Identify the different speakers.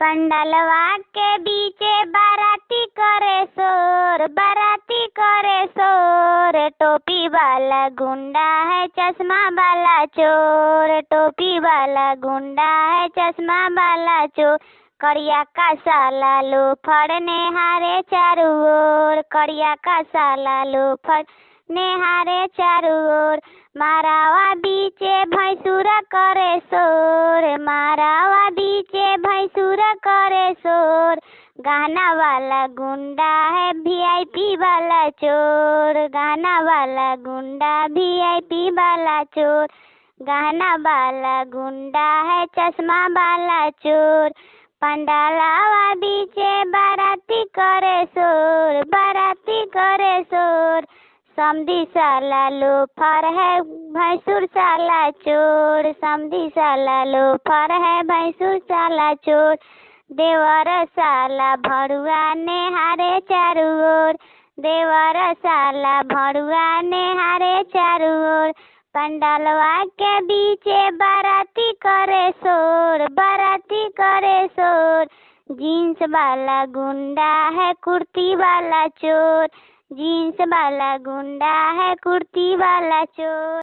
Speaker 1: पंडलवा के बीचे बाराती करे शोर। टोपी वाला गुंडा है चश्मा वाला चोर, टोपी वाला गुंडा है चश्मा वाला चोर। करिया का साला लोफर नेहारे चारू ओर, करिया का साला लोफर नेहारे चारू ओर। मारावा बीचे भैंसुर करे शोर, मारावा बीचे भैंसुर करे शोर। गाना वाला गुंडा है VIP वाला चोर, गाना वाला गुंडा VIP वाला चोर। गाना वाला गुंडा है चश्मा वाला चोर। पंडालावा बीचे बाराती करे शोर, बाराती करे शोर। समधी साला लोफर है भैंसुर साला चोर, समधी साला लोफर है भैंसुर साला चोर। देवर साला भरुआ नेहारे चारू ओर, देवर साला भरुआ नेहारे चारू ओर। पंडलवा के बीचे बाराती करे शोर, बाराती करे शोर। जीन्स वाला गुंडा है कुर्ती वाला चोर, जीन्स वाला गुंडा है कुर्ती वाला चोर।